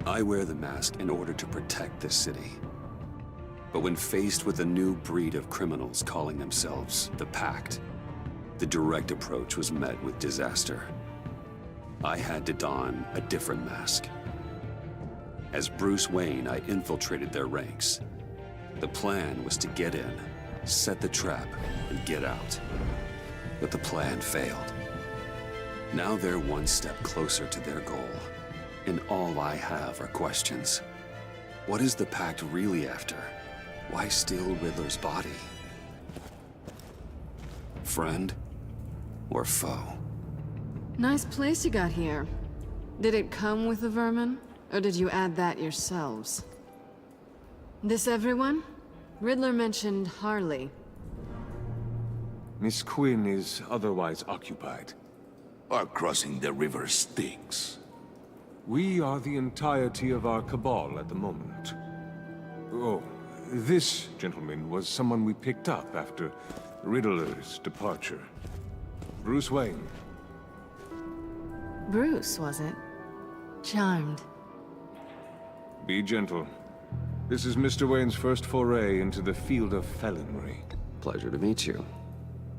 I wear the mask in order to protect this city. But when faced with a new breed of criminals calling themselves the Pact, the direct approach was met with disaster. I had to don a different mask. As Bruce Wayne, I infiltrated their ranks. The plan was to get in, set the trap, and get out. But the plan failed. Now they're one step closer to their goal, and all I have are questions. What is the Pact really after? Why steal Riddler's body? Friend or foe? Nice place you got here. Did it come with the vermin, or did you add that yourselves? This everyone? Riddler mentioned Harley. Miss Quinn is otherwise occupied. Are crossing the river Styx. We are the entirety of our cabal at the moment. Oh, this gentleman was someone we picked up after Riddler's departure. Bruce Wayne. Bruce, was it? Charmed. Be gentle. This is Mr. Wayne's first foray into the field of felonry. Pleasure to meet you.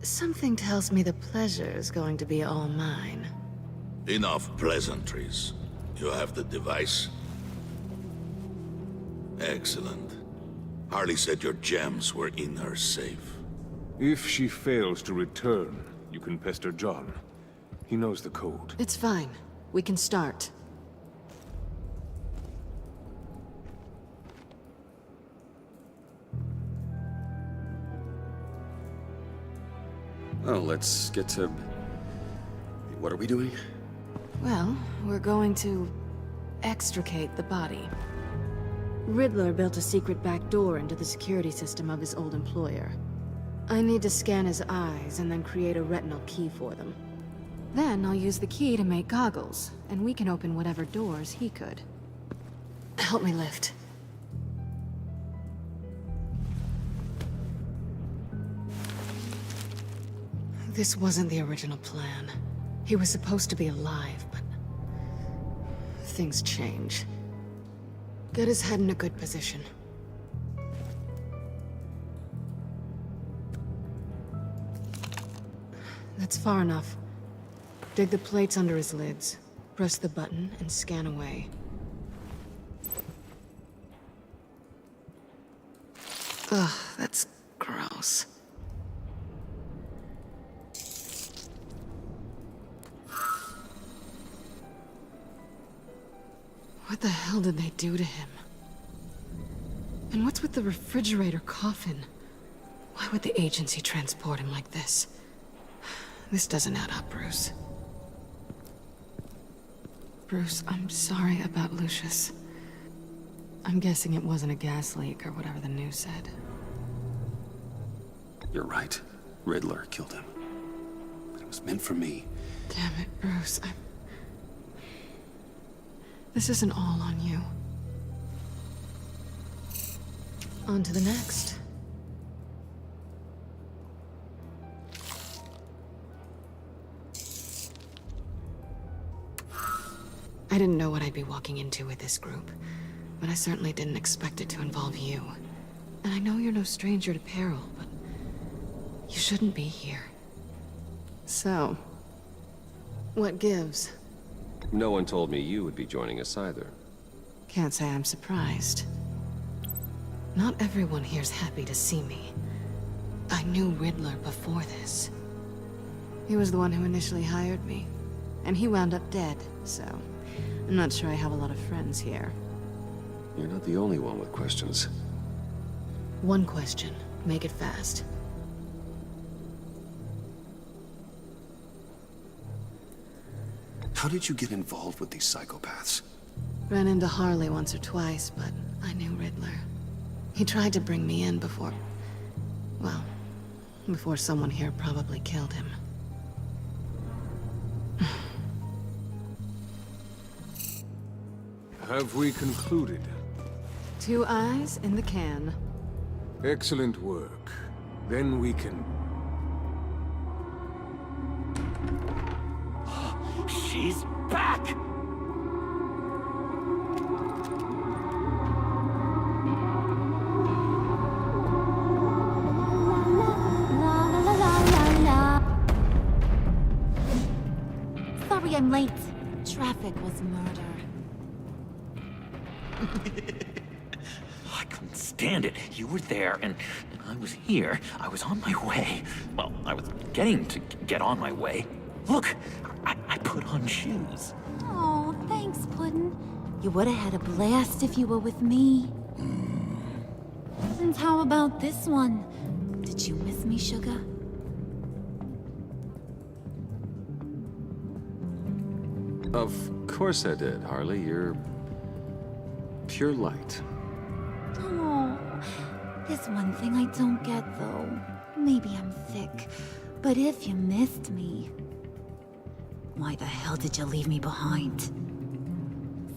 Something tells me the pleasure is going to be all mine. Enough pleasantries. You have the device? Excellent. Harley said your gems were in her safe. If she fails to return, you can pester John. He knows the code. It's fine. We can start. Well, let's get to... What are we doing? Well, we're going to extricate the body. Riddler built a secret back door into the security system of his old employer. I need to scan his eyes and then create a retinal key for them. Then I'll use the key to make goggles, and we can open whatever doors he could. Help me lift. This wasn't the original plan. He was supposed to be alive, but things change. Get his head in a good position. That's far enough. Dig the plates under his lids, press the button, and scan away. Ugh, that's gross. What the hell did they do to him? And what's with the refrigerator coffin? Why would the agency transport him like this? This doesn't add up, Bruce. Bruce, I'm sorry about Lucius. I'm guessing it wasn't a gas leak or whatever the news said. You're right. Riddler killed him. But it was meant for me. Damn it, Bruce. This isn't all on you. On to the next. I didn't know what I'd be walking into with this group, but I certainly didn't expect it to involve you. And I know you're no stranger to peril, but you shouldn't be here. So, what gives? No one told me you would be joining us either. Can't say I'm surprised. Not everyone here's happy to see me. I knew Riddler before this. He was the one who initially hired me, and he wound up dead, so I'm not sure I have a lot of friends here. You're not the only one with questions. One question. Make it fast. How did you get involved with these psychopaths? Ran into Harley once or twice, but I knew Riddler. He tried to bring me in before... well, before someone here probably killed him. Have we concluded? 2 eyes in the can. Excellent work. Then we can... She's back! I'm late. Traffic was murder. I couldn't stand it. You were there, and I was here. I was on my way. Well, I was getting to get on my way. Look, I put on shoes. Oh, thanks, Puddin'. You would have had a blast if you were with me. And how about this one? Did you miss me, sugar? Of course I did, Harley. You're pure light. Oh, there's one thing I don't get, though. Maybe I'm thick, but if you missed me, why the hell did you leave me behind?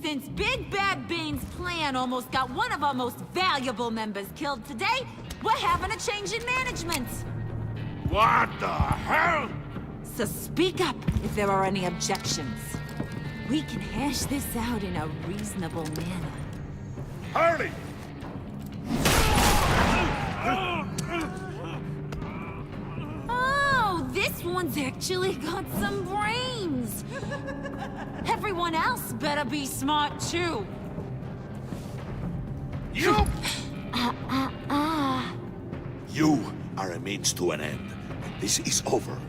Since Big Bad Bane's plan almost got one of our most valuable members killed today, we're having a change in management. What the hell? So speak up if there are any objections. We can hash this out in a reasonable manner. Harley! Oh, this one's actually got some brains. Everyone else better be smart too. You! You are a means to an end. This is over.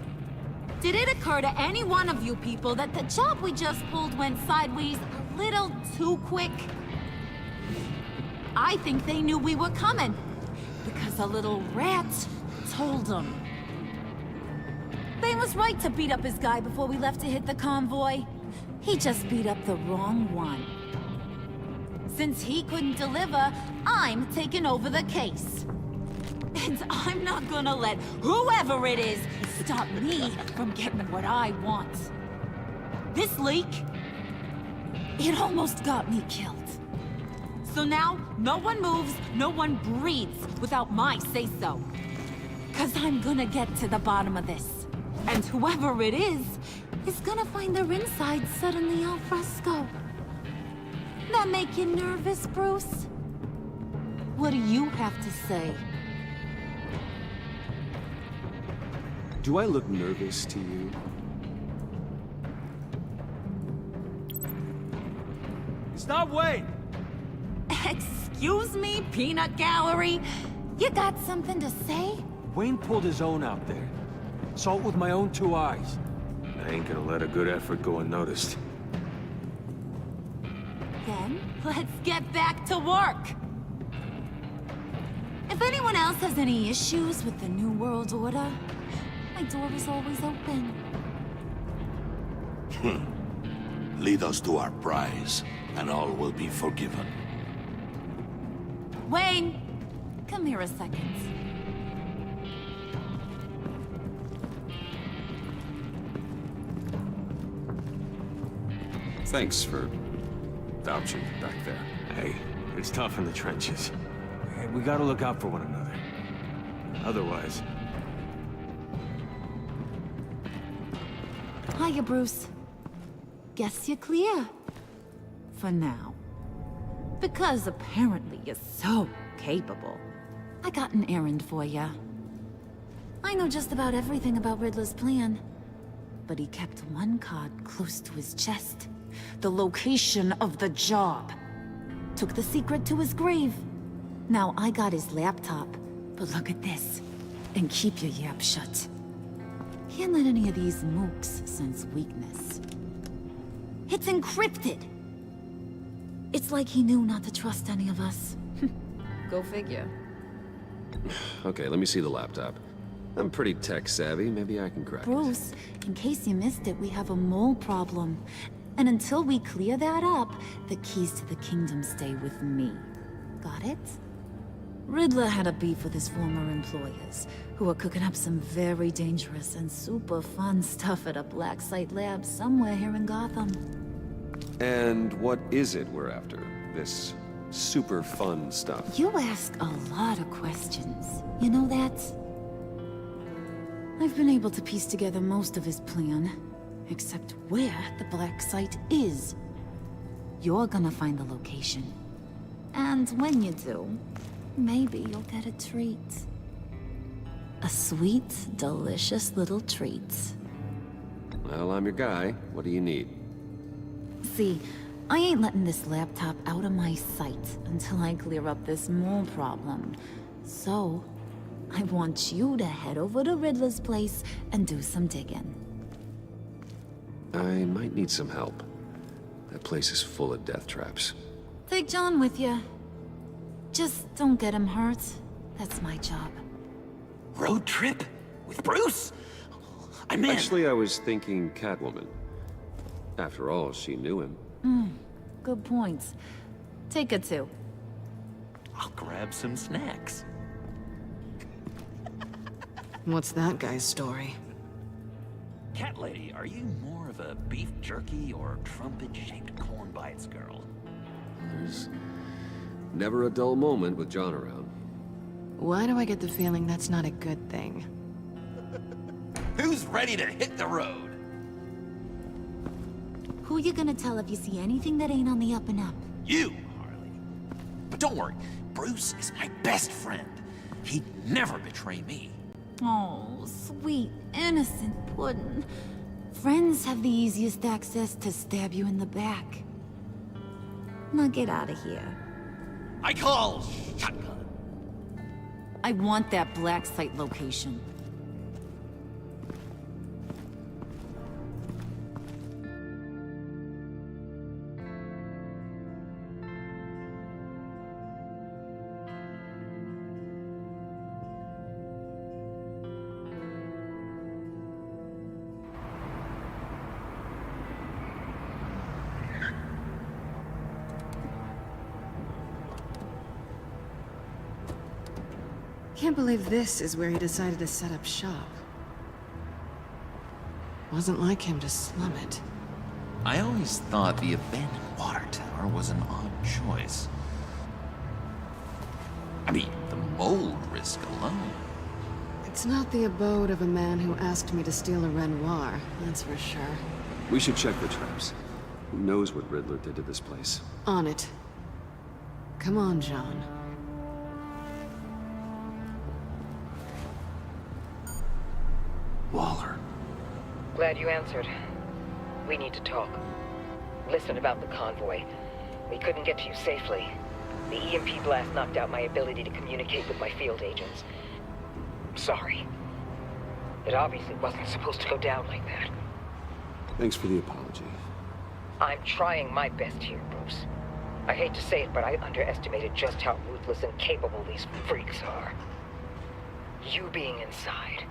Did it occur to any one of you people that the job we just pulled went sideways a little too quick? I think they knew we were coming, because a little rat told them. Bane was right to beat up his guy before we left to hit the convoy. He just beat up the wrong one. Since he couldn't deliver, I'm taking over the case. And I'm not gonna let whoever it is stop me from getting what I want. This leak, it almost got me killed. So now, no one moves, no one breathes without my say-so. 'Cause I'm gonna get to the bottom of this. And whoever it is gonna find their inside suddenly al fresco. That make you nervous, Bruce? What do you have to say? Do I look nervous to you? Stop, Wayne! Excuse me, peanut gallery? You got something to say? Wayne pulled his own out there. Saw it with my own 2 eyes. I ain't gonna let a good effort go unnoticed. Then, let's get back to work. If anyone else has any issues with the New World Order, my door is always open. Lead us to our prize, and all will be forgiven. Wayne, come here a second. Thanks for vouching back there. Hey, it's tough in the trenches. Hey, we gotta look out for one another. Otherwise... Hiya, Bruce. Guess you're clear. For now. Because apparently you're so capable. I got an errand for ya. I know just about everything about Riddler's plan. But he kept one card close to his chest. The location of the job. Took the secret to his grave. Now I got his laptop. But look at this. And keep your yap shut. Can't let any of these mooks sense weakness. It's encrypted! It's like he knew not to trust any of us. Go figure. Okay, let me see the laptop. I'm pretty tech-savvy. Maybe I can crack it. Bruce, in case you missed it, we have a mole problem. And until we clear that up, the keys to the kingdom stay with me. Got it? Riddler had a beef with his former employers, who were cooking up some very dangerous and super fun stuff at a black site lab somewhere here in Gotham. And what is it we're after? This super fun stuff? You ask a lot of questions. You know that? I've been able to piece together most of his plan, except where the black site is. You're gonna find the location. And when you do, maybe you'll get a treat. A sweet, delicious little treat. Well, I'm your guy. What do you need? See, I ain't letting this laptop out of my sight until I clear up this mole problem. So, I want you to head over to Riddler's place and do some digging. I might need some help. That place is full of death traps. Take John with you. Just don't get him hurt. That's my job. Road trip? With Bruce? I'm in. Actually, I was thinking Catwoman. After all, she knew him. Good points. Take it too. I'll grab some snacks. What's that guy's story? Cat lady, are you more of a beef jerky or trumpet-shaped corn bites girl? There's never a dull moment with John around. Why do I get the feeling that's not a good thing? Who's ready to hit the road? Who you gonna tell if you see anything that ain't on the up and up? You, Harley. But don't worry, Bruce is my best friend. He'd never betray me. Oh, sweet, innocent puddin'. Friends have the easiest access to stab you in the back. Now get out of here. I call shotgun. I want that black site location. Can't believe this is where he decided to set up shop. Wasn't like him to slum it. I always thought the abandoned water tower was an odd choice. I mean, the mold risk alone. It's not the abode of a man who asked me to steal a Renoir, that's for sure. We should check the traps. Who knows what Riddler did to this place? On it. Come on, John. Waller. Glad you answered. We need to talk. Listen about the convoy. We couldn't get to you safely. The EMP blast knocked out my ability to communicate with my field agents. Sorry. It obviously wasn't supposed to go down like that. Thanks for the apology. I'm trying my best here, Bruce. I hate to say it, but I underestimated just how ruthless and capable these freaks are. You being inside,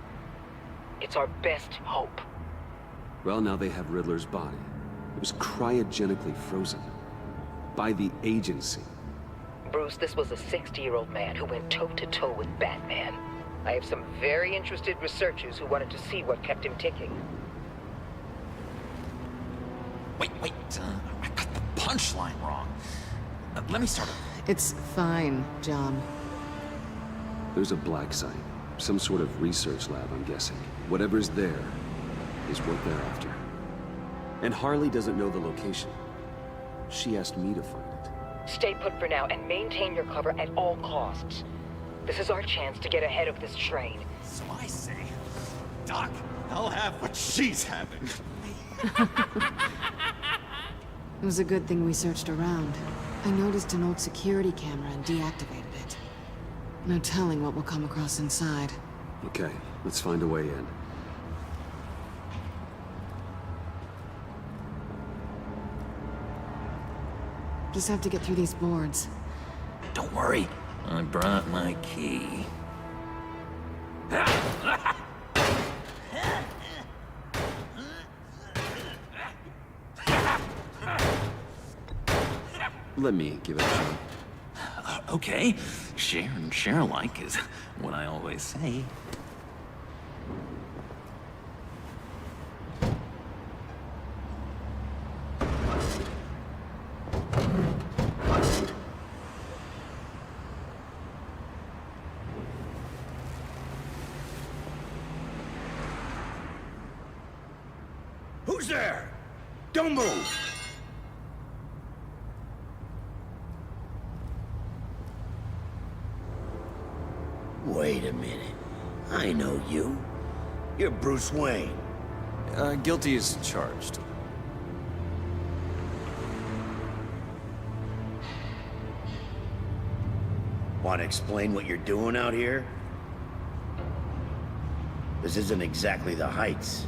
it's our best hope. Well, now they have Riddler's body. It was cryogenically frozen. By the agency. Bruce, this was a 60-year-old man who went toe-to-toe with Batman. I have some very interested researchers who wanted to see what kept him ticking. Wait, I got the punchline wrong. Let me start over. It's fine, John. There's a black site. Some sort of research lab, I'm guessing. Whatever's there is what they're after. And Harley doesn't know the location. She asked me to find it. Stay put for now and maintain your cover at all costs. This is our chance to get ahead of this train. So I say, Doc, I'll have what she's having. It was a good thing we searched around. I noticed an old security camera and deactivated it. No telling what we'll come across inside. Okay, let's find a way in. Just have to get through these boards. Don't worry, I brought my key. Let me give it a shot. Okay, share and share alike is what I always say. Who's there? Don't move! Wait a minute. I know you. You're Bruce Wayne. Guilty as charged. Want to explain what you're doing out here? This isn't exactly the Heights.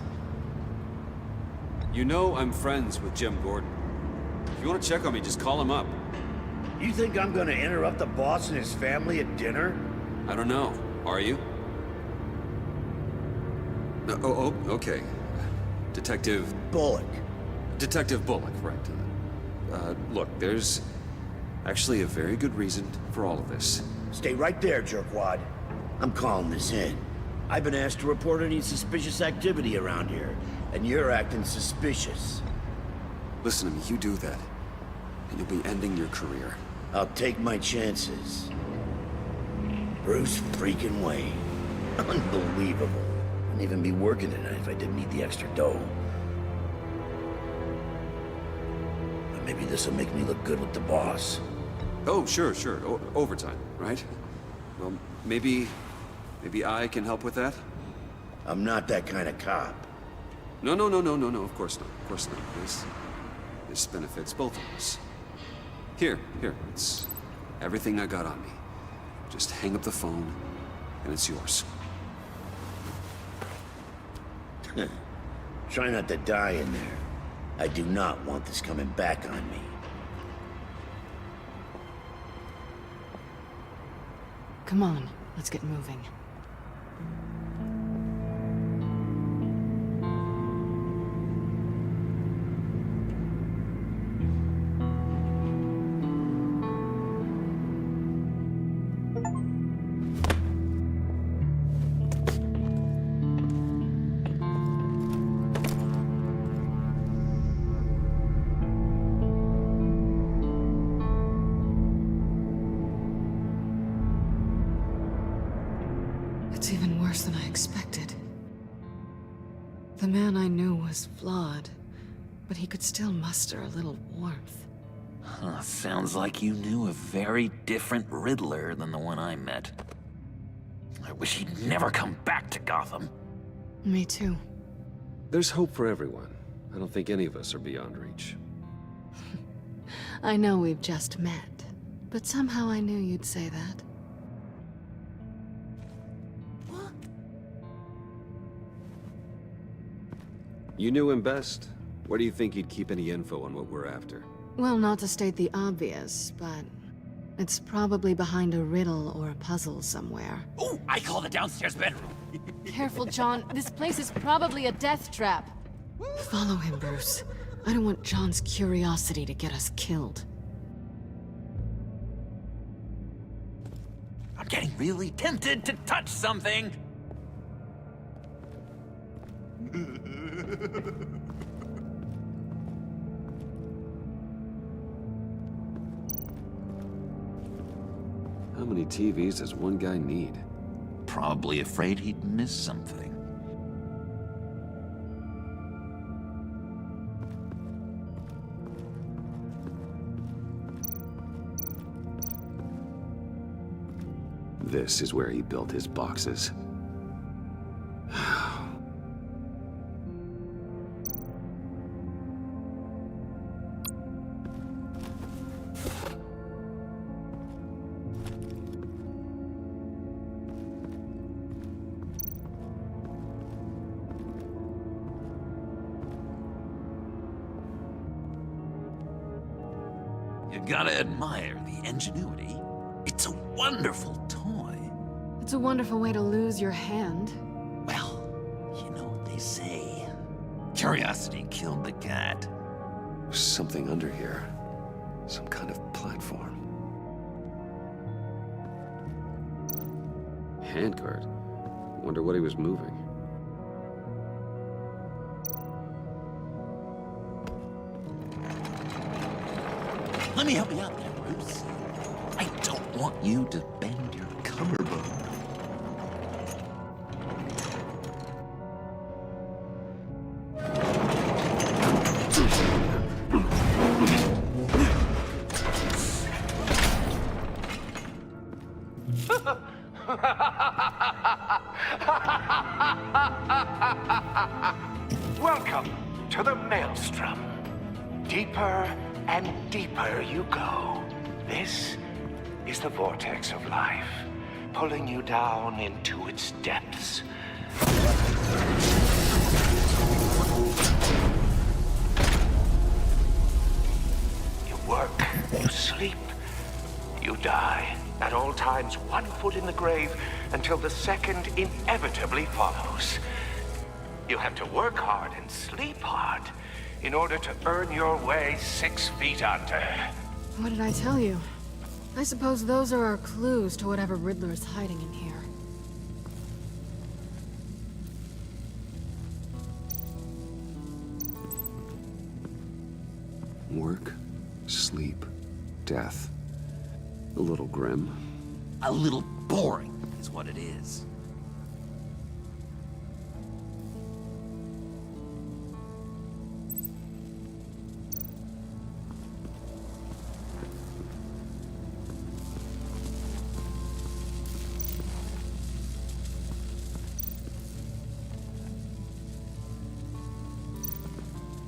You know I'm friends with Jim Gordon. If you want to check on me, just call him up. You think I'm gonna interrupt the boss and his family at dinner? I don't know. Are you? Oh, okay. Detective... Bullock. Detective Bullock, right. Look, there's actually a very good reason for all of this. Stay right there, jerkwad. I'm calling this in. I've been asked to report any suspicious activity around here, and you're acting suspicious. Listen to me, you do that, and you'll be ending your career. I'll take my chances. Bruce freaking Wayne. Unbelievable. Wouldn't even be working tonight if I didn't need the extra dough. But maybe this'll make me look good with the boss. Oh, sure. Overtime, right? Well, maybe I can help with that? I'm not that kind of cop. No, of course not. Of course not. This benefits both of us. Here, it's everything I got on me. Just hang up the phone, and it's yours. Try not to die in there. I do not want this coming back on me. Come on, let's get moving. It's even worse than I expected. The man I knew was flawed, but he could still muster a little warmth. Huh, sounds like you knew a very different Riddler than the one I met. I wish he'd never come back to Gotham. Me too. There's hope for everyone. I don't think any of us are beyond reach. I know we've just met, but somehow I knew you'd say that. You knew him best. Where do you think he'd keep any info on what we're after? Well, not to state the obvious, but it's probably behind a riddle or a puzzle somewhere. Oh, I call the downstairs bedroom. Careful, John. This place is probably a death trap. Follow him, Bruce. I don't want John's curiosity to get us killed. I'm getting really tempted to touch something. How many TVs does one guy need? Probably afraid he'd miss something. This is where he built his boxes. You gotta admire the ingenuity. It's a wonderful toy. It's a wonderful way to lose your hand. Well, you know what they say. Curiosity killed the cat. There's something under here. Some kind of platform. Handcart. Wonder what he was moving. Let me help you out there, Bruce. I don't want you to bend your collarbone. Welcome to the Maelstrom. Deeper and deeper you go. This is the vortex of life, pulling you down into its depths. You work, you sleep, you die. At all times, 1 foot in the grave until the second inevitably follows. You have to work hard and sleep hard in order to earn your way 6 feet under. What did I tell you? I suppose those are our clues to whatever Riddler is hiding in here. Work, sleep, death. A little grim. A little boring is what it is.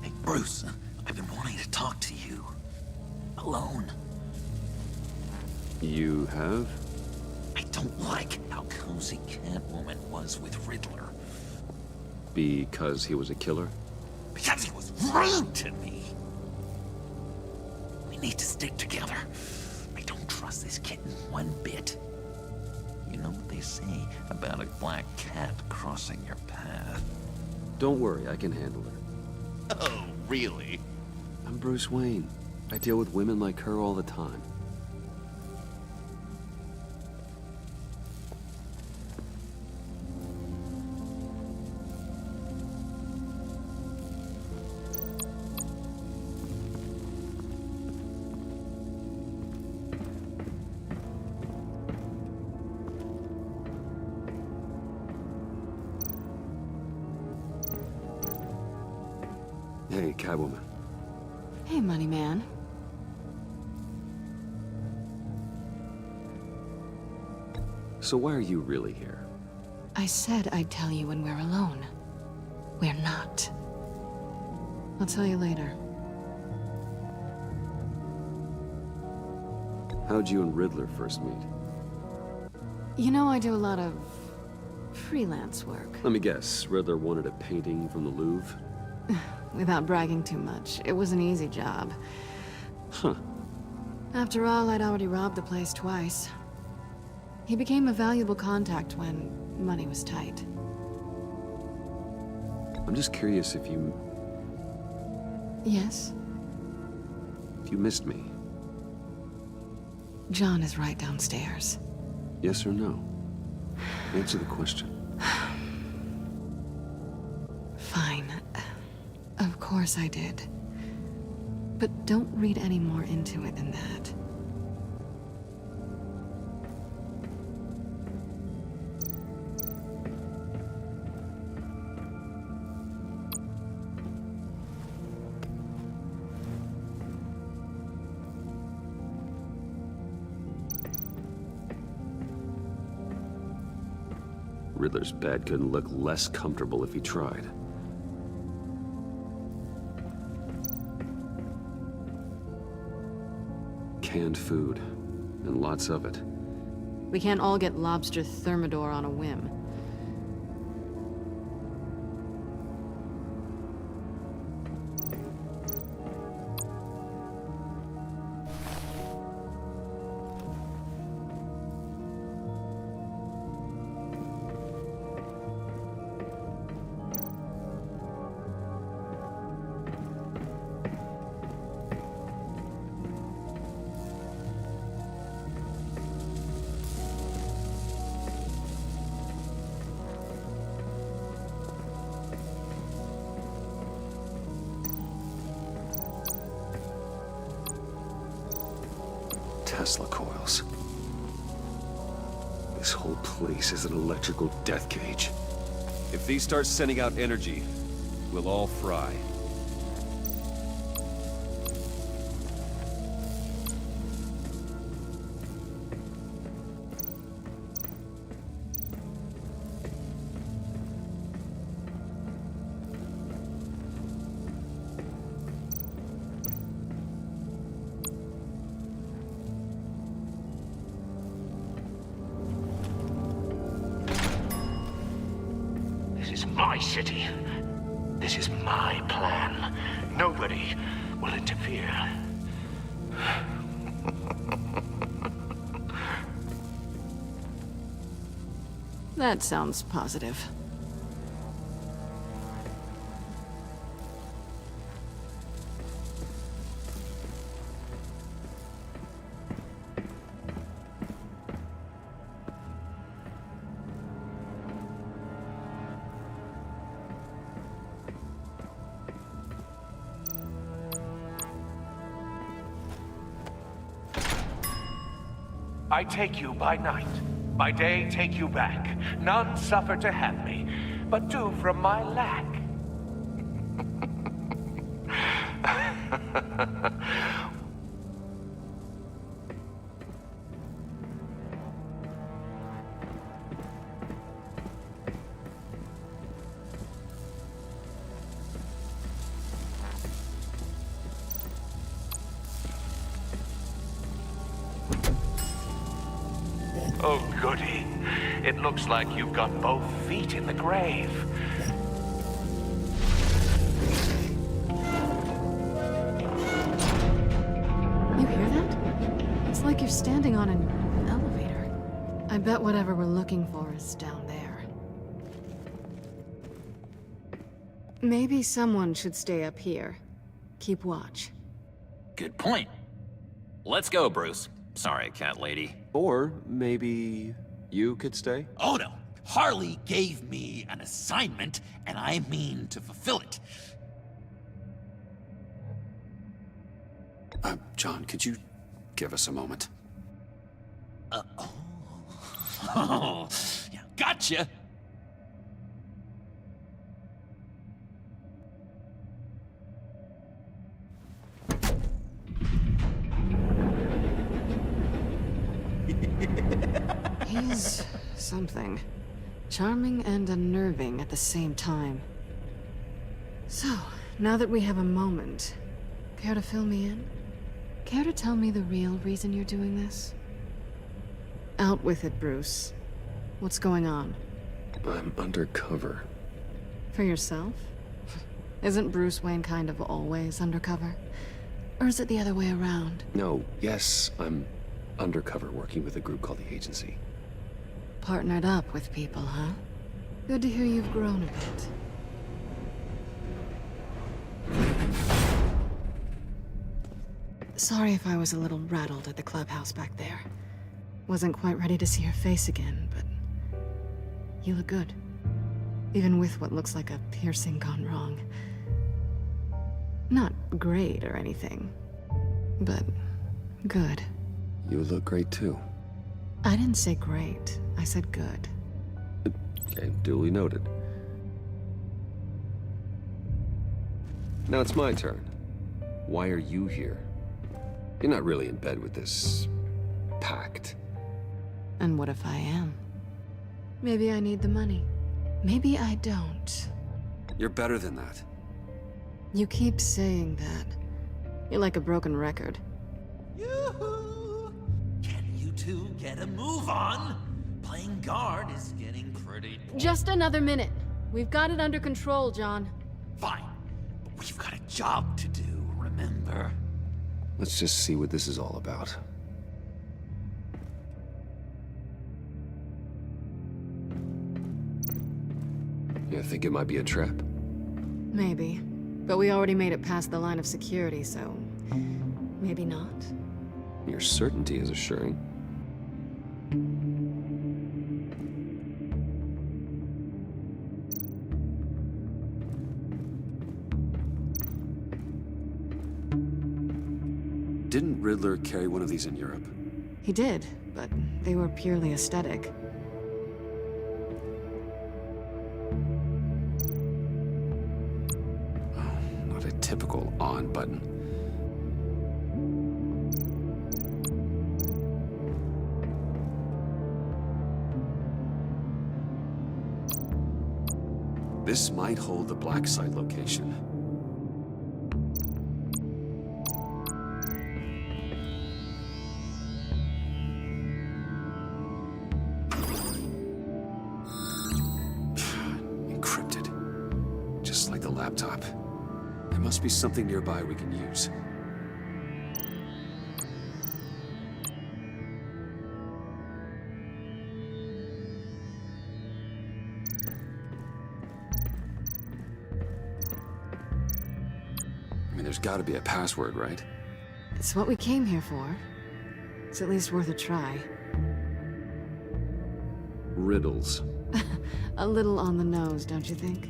Hey, Bruce, I've been wanting to talk to you. Alone. You have? I don't like how cozy Catwoman was with Riddler. Because he was a killer? Because he was rude to me. We need to stick together. I don't trust this kitten one bit. You know what they say about a black cat crossing your path? Don't worry, I can handle her. Oh, really? I'm Bruce Wayne. I deal with women like her all the time. Hey, Catwoman. Hey, Money Man. So why are you really here? I said I'd tell you when we're alone. We're not. I'll tell you later. How'd you and Riddler first meet? You know, I do a lot of freelance work. Let me guess, Riddler wanted a painting from the Louvre? Without bragging too much, it was an easy job. Huh. After all, I'd already robbed the place twice. He became a valuable contact when money was tight. I'm just curious if you... Yes? If you missed me. John is right downstairs. Yes or no? Answer the question. Fine. Of course I did. But don't read any more into it than that. Riddler's bed couldn't look less comfortable if he tried. Canned food, and lots of it. We can't all get lobster thermidor on a whim. Tesla coils. This whole place is an electrical death cage. If these start sending out energy, we'll all fry. my city. This is my plan. Nobody will interfere. That sounds positive. I take you by night. By day, take you back. None suffer to have me, but do from my lack. Oh, goody. It looks like you've got both feet in the grave. You hear that? It's like you're standing on an elevator. I bet whatever we're looking for is down there. Maybe someone should stay up here. Keep watch. Good point. Let's go, Bruce. Sorry, cat lady. Or maybe you could stay? Oh no! Harley gave me an assignment, and I mean to fulfill it. John, could you give us a moment? Oh, yeah, gotcha! He's something. Charming and unnerving at the same time. So, now that we have a moment, care to fill me in? Care to tell me the real reason you're doing this? Out with it, Bruce. What's going on? I'm undercover. For yourself? Isn't Bruce Wayne kind of always undercover? Or is it the other way around? No, yes, I'm undercover working with a group called the Agency. Partnered up with people, huh? Good to hear you've grown a bit. Sorry if I was a little rattled at the clubhouse back there. Wasn't quite ready to see your face again, but you look good. Even with what looks like a piercing gone wrong. Not great or anything, but good. You look great too. I didn't say great, I said good. Okay, duly noted. Now it's my turn. Why are you here? You're not really in bed with this pact. And what if I am? Maybe I need the money. Maybe I don't. You're better than that. You keep saying that. You're like a broken record. Yoo-hoo! Can you two get a move on? Playing guard is getting pretty... Just another minute. We've got it under control, John. Fine, but we've got a job to do, remember? Let's just see what this is all about. You think it might be a trap? Maybe. But we already made it past the line of security, so... maybe not. Your certainty is assuring. Didn't Riddler carry one of these in Europe? He did, but they were purely aesthetic. Oh, not a typical on button. This might hold the black site location. Encrypted. like the laptop. There must be something nearby we can use. I mean, there's gotta be a password, right? It's what we came here for. It's at least worth a try. Riddles. A little on the nose, don't you think?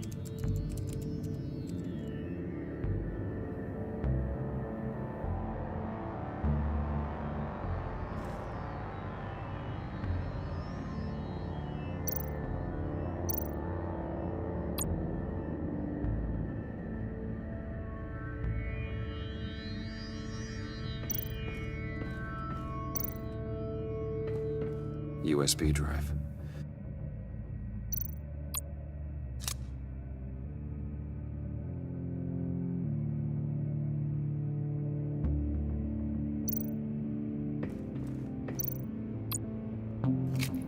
USB drive.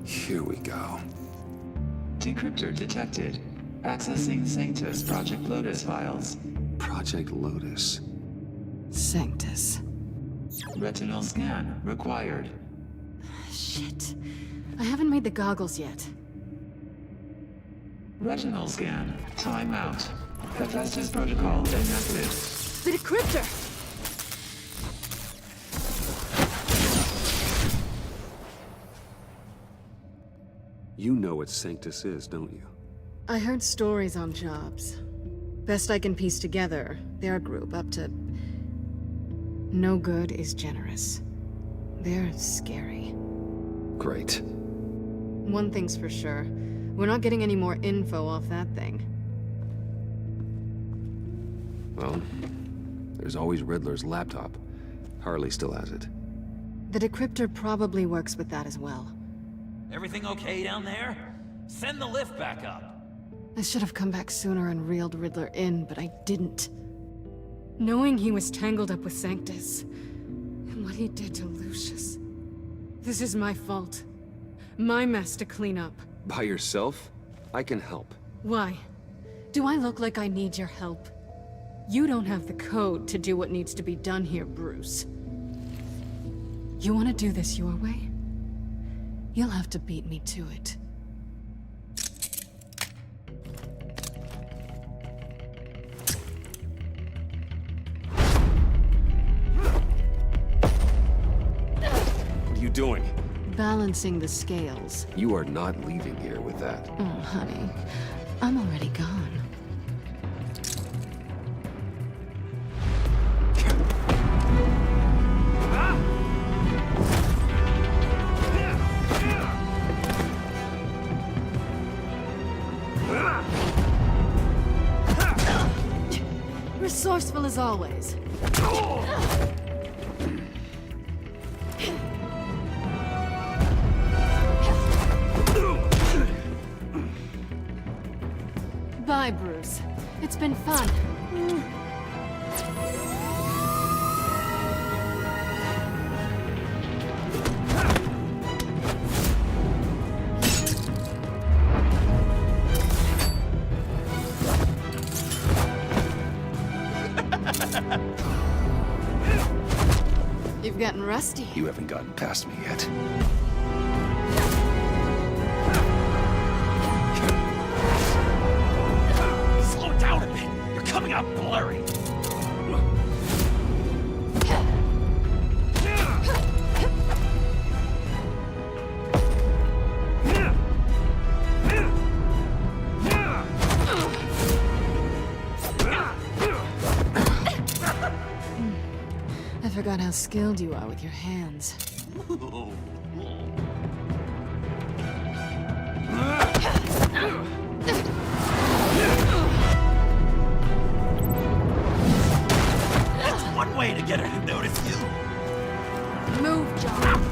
Here we go. Decryptor detected. Accessing Sanctus Project Lotus files. Project Lotus. Sanctus. Retinal scan required. Shit. I haven't made the goggles yet. Retinal scan. Timeout. Hephaestus protocol enacted. The decryptor! You know what Sanctus is, don't you? I heard stories on jobs. Best I can piece together, they're a group up to... No good is generous. They're scary. Great. One thing's for sure. We're not getting any more info off that thing. Well, there's always Riddler's laptop. Harley still has it. The decryptor probably works with that as well. Everything okay down there? Send the lift back up. I should have come back sooner and reeled Riddler in, but I didn't. Knowing he was tangled up with Sanctus, and what he did to Lucius. This is my fault. My mess to clean up. By yourself? I can help. Why? Do I look like I need your help? You don't have the code to do what needs to be done here, Bruce. You want to do this your way? You'll have to beat me to it. What are you doing? Balancing the scales. You are not leaving here with that. Oh, honey. I'm already gone. Resourceful as always. Bye, Bruce. It's been fun. You've gotten rusty. You haven't gotten past me yet. Slow down a bit. You're coming out blurry. I forgot how skilled you are with your hands. That's one way to get her to notice you. Move, John.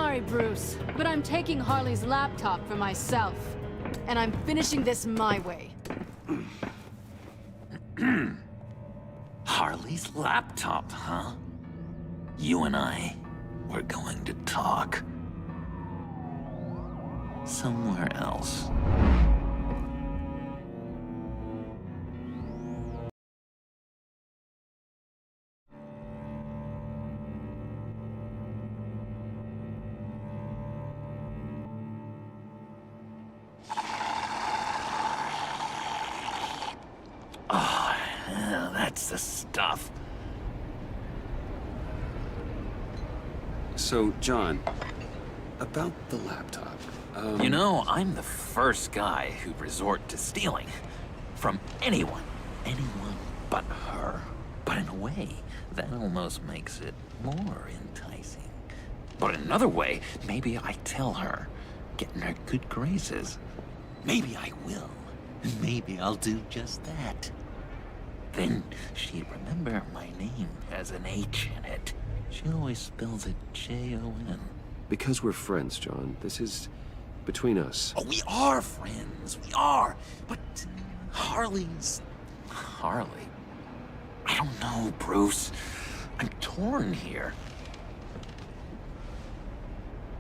sorry, Bruce, but I'm taking Harley's laptop for myself. And I'm finishing this my way. Harley's laptop, huh? You and I, we're going to talk. Somewhere else. Oh, yeah, that's the stuff. So, John, about the laptop. You know, I'm the first guy who'd resort to stealing. From anyone. Anyone but her. But in a way, that almost makes it more enticing. But in another way, maybe I tell her, get in her good graces. Maybe I will. And maybe I'll do just that. Then she'd remember my name has an H in it. She always spells it J-O-N. Because we're friends, John. This is between us. Oh, we are friends. We are. But Harley's... Harley? I don't know, Bruce. I'm torn here.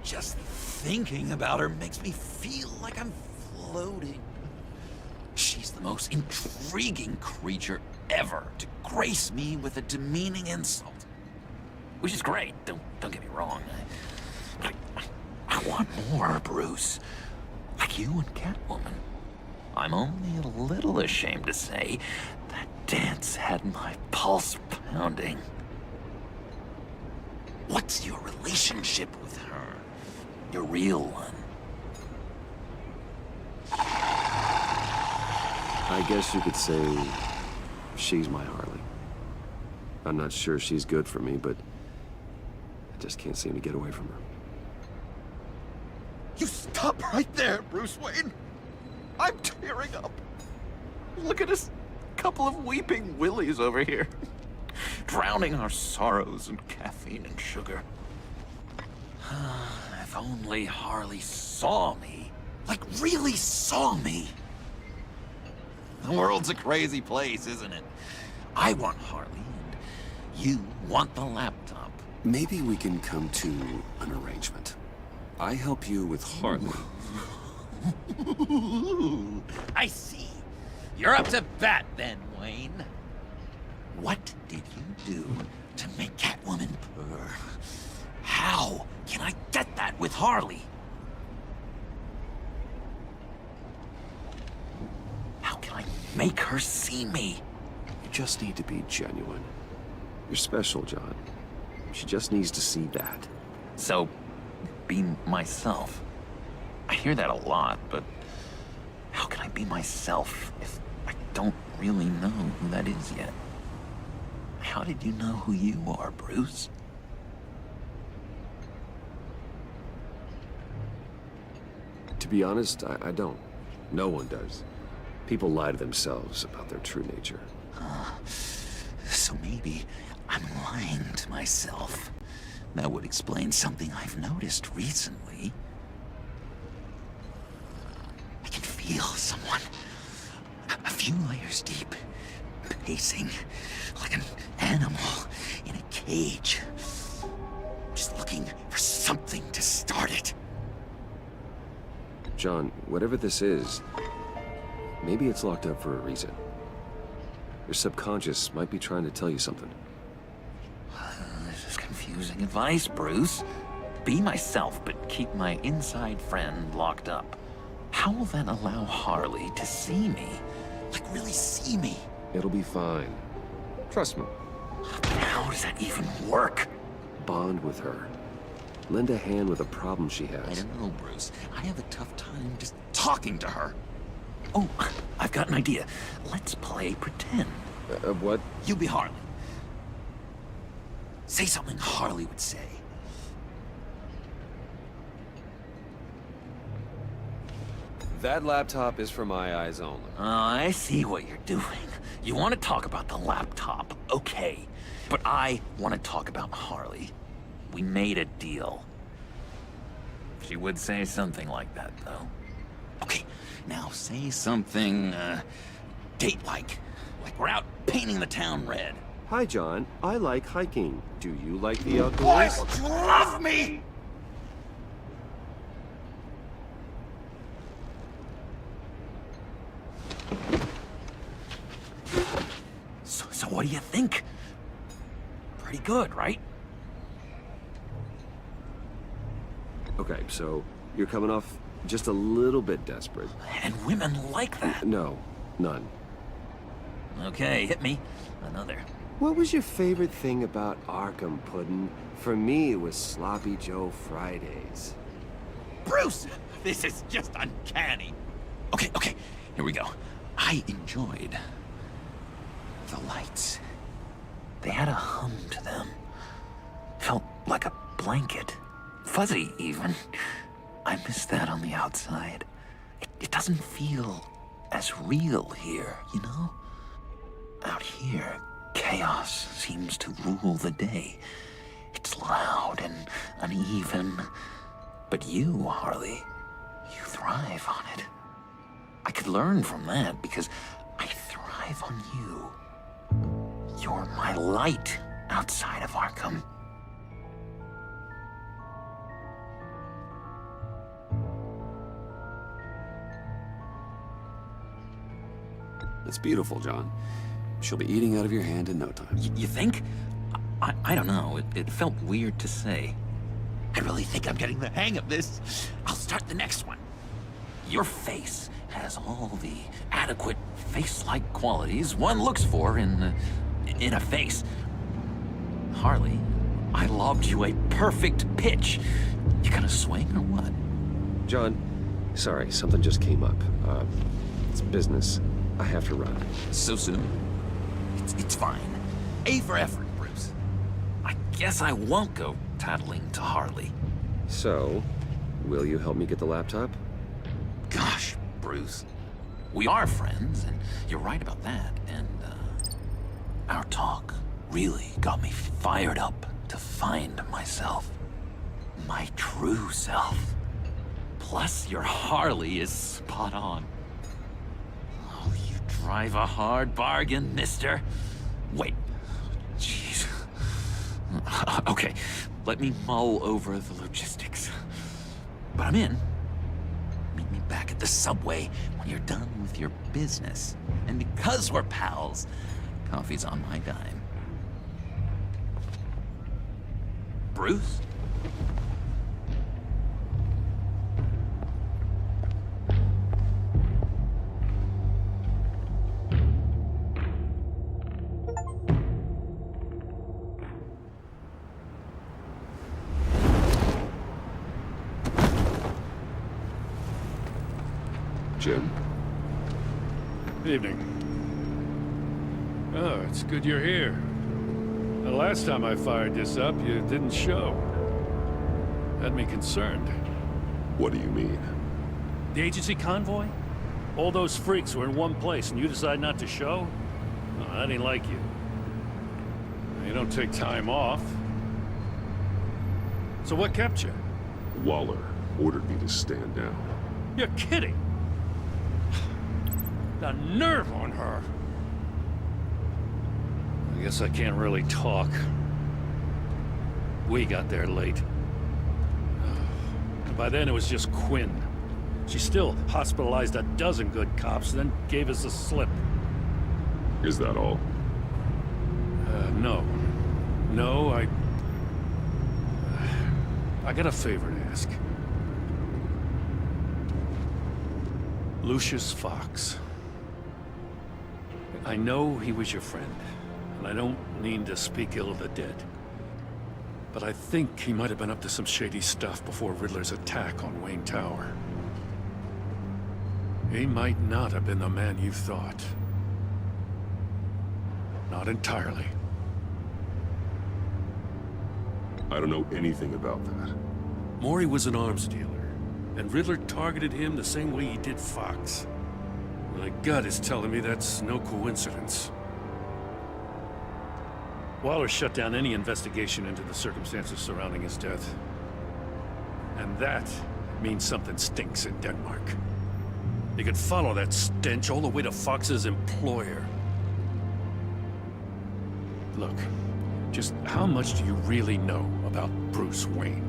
Just thinking about her makes me feel like I'm floating. She's the most intriguing creature ever to grace me with a demeaning insult. Which is great, don't get me wrong. But I want more, Bruce. Like you and Catwoman. I'm only a little ashamed to say that dance had my pulse pounding. What's your relationship with her? Your real one? I guess you could say she's my Harley. I'm not sure she's good for me, but I just can't seem to get away from her. You stop right there, Bruce Wayne. I'm tearing up. Look at us, couple of weeping willies over here. Drowning our sorrows in caffeine and sugar. If only Harley saw me. Like, really saw me. The world's a crazy place, isn't it? I want Harley, and you want the laptop. Maybe we can come to an arrangement. I help you with Harley. I see. You're up to bat then, Wayne. What did you do to make Catwoman purr? How can I get that with Harley? How can I make her see me? You just need to be genuine. You're special, John. She just needs to see that. So, be myself. I hear that a lot, but how can I be myself if I don't really know who that is yet? How did you know who you are, Bruce? To be honest, I don't. No one does. People lie to themselves about their true nature. So maybe I'm lying to myself. That would explain something I've noticed recently. I can feel someone a few layers deep, pacing like an animal in a cage, just looking for something to start it. John, whatever this is, maybe it's locked up for a reason. Your subconscious might be trying to tell you something. This is confusing advice, Bruce. Be myself, but keep my inside friend locked up. How will that allow Harley to see me? Like, really see me? It'll be fine. Trust me. How does that even work? Bond with her. Lend a hand with a problem she has. I don't know, Bruce. I have a tough time just talking to her. Oh, I've got an idea. Let's play pretend. What? You be Harley. Say something Harley would say. That laptop is for my eyes only. I see what you're doing. You want to talk about the laptop, okay. But I want to talk about Harley. We made a deal. She would say something like that, though. Okay, now say something, date-like. Like we're out painting the town red. Hi, John. I like hiking. Do you like the outdoors? Why don't you love me? So what do you think? Pretty good, right? Okay, so you're coming off just a little bit desperate. And women like that. No, none. Okay, hit me. Another. What was your favorite thing about Arkham, Puddin'? For me, it was Sloppy Joe Fridays. Bruce! This is just uncanny. Okay, here we go. I enjoyed the lights. They had a hum to them. Felt like a blanket. Fuzzy, even. I miss that on the outside. It doesn't feel as real here, you know? Out here, chaos seems to rule the day. It's loud and uneven. But you, Harley, you thrive on it. I could learn from that because I thrive on you. You're my light outside of Arkham. That's beautiful, John. She'll be eating out of your hand in no time. You think? I don't know. It felt weird to say. I really think I'm getting the hang of this. I'll start the next one. Your face has all the adequate face-like qualities one looks for in a face. Harley, I lobbed you a perfect pitch. You gonna swing or what? John, sorry, something just came up. It's business. I have to run. So soon? It's fine. A for effort, Bruce. I guess I won't go tattling to Harley. So, will you help me get the laptop? Gosh, Bruce. We are friends, and you're right about that. And, our talk really got me fired up to find myself. My true self. Plus, your Harley is spot on. Oh, you drive a hard bargain, mister. Wait. Jeez. Okay, let me mull over the logistics. But I'm in. Meet me back at the subway when you're done with your business. And because we're pals, coffee's on my dime. Bruce? Jim? Good evening. Oh, it's good you're here. The last time I fired this up, you didn't show. Had me concerned. What do you mean? The agency convoy? All those freaks were in one place and you decide not to show? No, that ain't like you. You don't take time off. So what kept you? Waller ordered me to stand down. You're kidding! The nerve on her! I guess I can't really talk. We got there late. By then it was just Quinn. She still hospitalized a dozen good cops, then gave us the slip. Is that all? No. No, I got a favor to ask. Lucius Fox. I know he was your friend, and I don't mean to speak ill of the dead. But I think he might have been up to some shady stuff before Riddler's attack on Wayne Tower. He might not have been the man you thought. Not entirely. I don't know anything about that. Maury was an arms dealer, and Riddler targeted him the same way he did Fox. My gut is telling me that's no coincidence. Waller shut down any investigation into the circumstances surrounding his death. And that means something stinks in Denmark. You could follow that stench all the way to Fox's employer. Look, just how much do you really know about Bruce Wayne?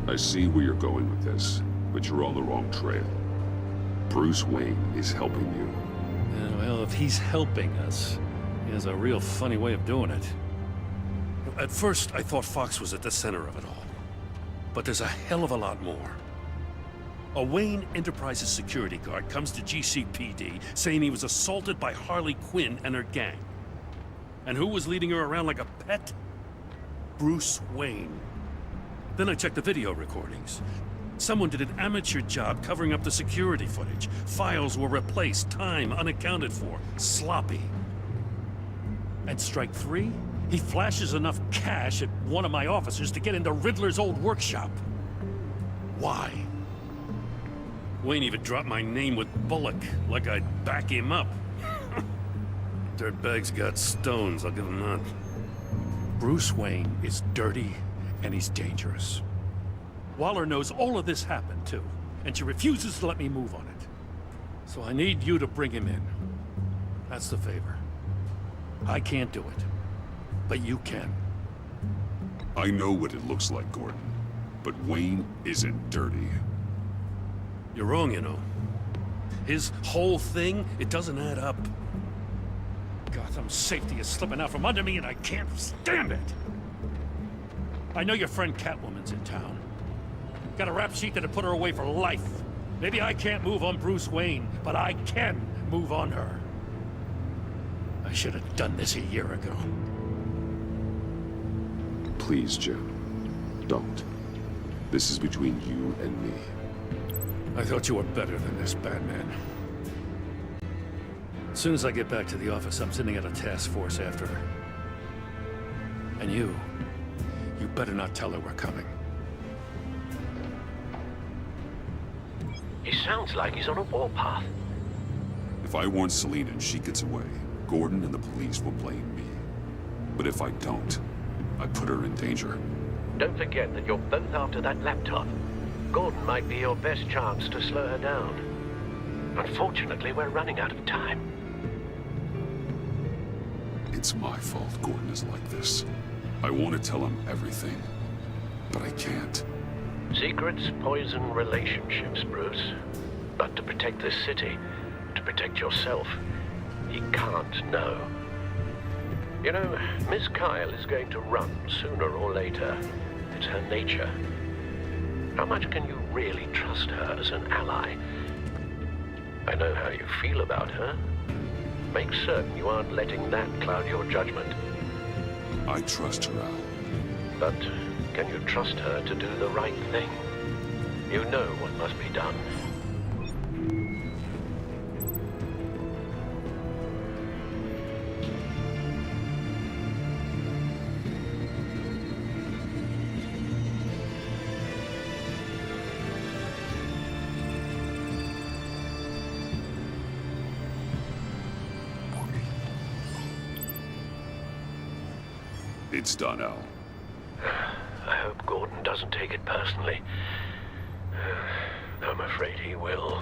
I see where you're going with this, but you're on the wrong trail. Bruce Wayne is helping you. Yeah, well, if he's helping us, he has a real funny way of doing it. At first, I thought Fox was at the center of it all. But there's a hell of a lot more. A Wayne Enterprises security guard comes to GCPD saying he was assaulted by Harley Quinn and her gang. And who was leading her around like a pet? Bruce Wayne. Then I checked the video recordings. Someone did an amateur job covering up the security footage. Files were replaced, time unaccounted for, sloppy. At strike 3, he flashes enough cash at one of my officers to get into Riddler's old workshop. Why? Wayne even dropped my name with Bullock, like I'd back him up. Dirtbag's got stones, I'll give him that. Bruce Wayne is dirty and he's dangerous. Waller knows all of this happened, too, and she refuses to let me move on it. So I need you to bring him in. That's the favor. I can't do it, but you can. I know what it looks like, Gordon, but Wayne isn't dirty. You're wrong, you know. His whole thing, it doesn't add up. Gotham's safety is slipping out from under me and I can't stand it! I know your friend Catwoman's in town. Got a rap sheet that'd put her away for life. Maybe I can't move on Bruce Wayne, but I can move on her. I should have done this a year ago. Please, Jim. Don't. This is between you and me. I thought you were better than this, Batman. As soon as I get back to the office, I'm sending out a task force after her. And you better not tell her we're coming. He sounds like he's on a warpath. If I warn Selina and she gets away, Gordon and the police will blame me. But if I don't, I put her in danger. Don't forget that you're both after that laptop. Gordon might be your best chance to slow her down. Unfortunately, we're running out of time. It's my fault Gordon is like this. I want to tell him everything, but I can't. Secrets poison relationships, Bruce. But to protect this city, to protect yourself, he can't know. You know, Miss Kyle is going to run sooner or later. It's her nature. How much can you really trust her as an ally? I know how you feel about her. Make certain you aren't letting that cloud your judgment. I trust her, Al. But can you trust her to do the right thing? You know what must be done. It's done, Al. I hope Gordon doesn't take it personally. I'm afraid he will.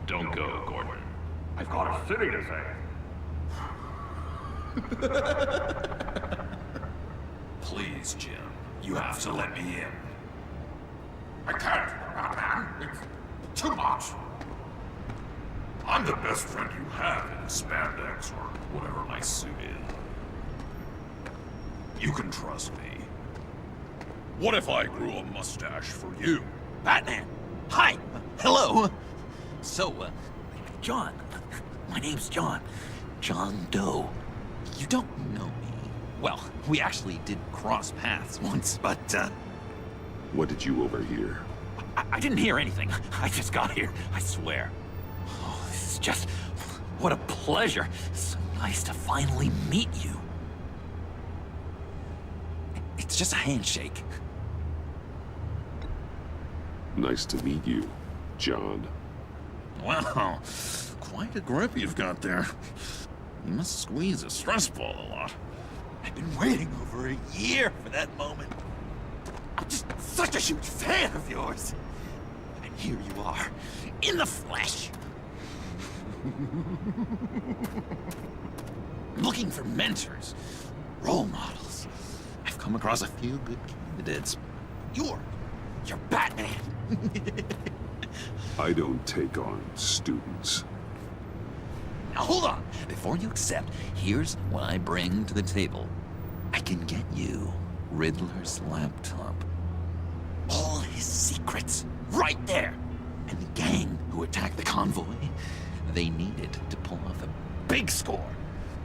Don't go, Gordon. I've got a city to save. Please, Jim. You have to let me in. I can't, Batman. It's too much. I'm the best friend you have in spandex or whatever my suit is. You can trust me. What if I grew a mustache for you? Batman! Hi! Hello! So, John. My name's John. John Doe. You don't know me. Well, we actually did cross paths once, but, What did you overhear? I didn't hear anything. I just got here, I swear. Oh, this is just... what a pleasure. So nice to finally meet you. It's just a handshake. Nice to meet you, John. Well, quite a grip you've got there. You must squeeze a stress ball a lot. I've been waiting over a year for that moment. I'm just such a huge fan of yours. And here you are, in the flesh. Looking for mentors, role models. I've come across a few good candidates. You're Batman. I don't take on students. Now hold on. Before you accept, here's what I bring to the table. I can get you Riddler's laptop. All his secrets, right there. And the gang who attacked the convoy, they needed to pull off a big score.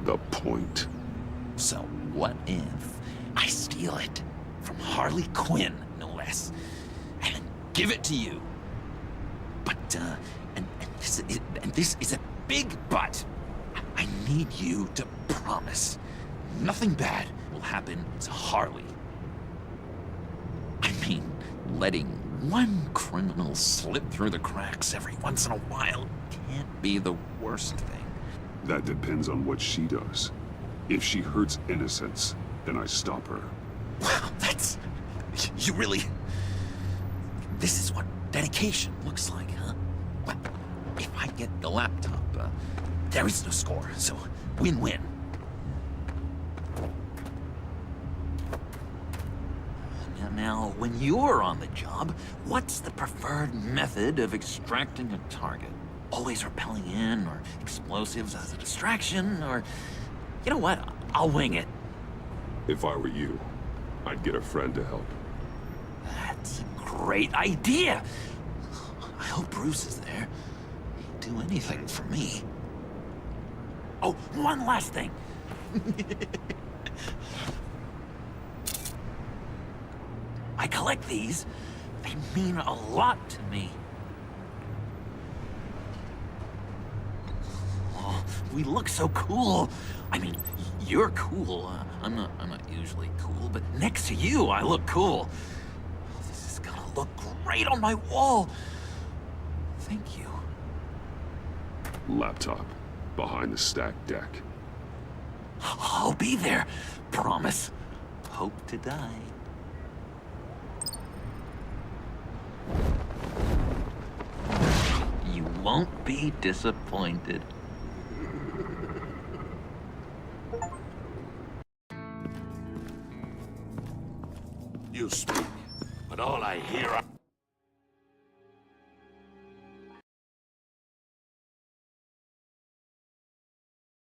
The point. So what if I steal it from Harley Quinn, no less, and give it to you? But, and this is a big but. I need you to promise nothing bad will happen to Harley. I mean, letting one criminal slip through the cracks every once in a while can't be the worst thing. That depends on what she does. If she hurts innocents, then I stop her. Wow, that's... You really... This is what dedication looks like, huh? Well, if I get the laptop, there is no score, so win-win. Now, when you're on the job, what's the preferred method of extracting a target? Always rappelling in, or explosives as a distraction, or... You know what? I'll wing it. If I were you, I'd get a friend to help. That's a great idea! I hope Bruce is there. He'd do anything for me. Oh, one last thing. I collect these. They mean a lot to me. Oh, we look so cool. I mean, you're cool. I'm not usually cool, but next to you, I look cool. This is gonna look great on my wall. Thank you. Laptop. Behind the stacked deck. I'll be there. Promise. Hope to die. You won't be disappointed. You speak, but all I hear are...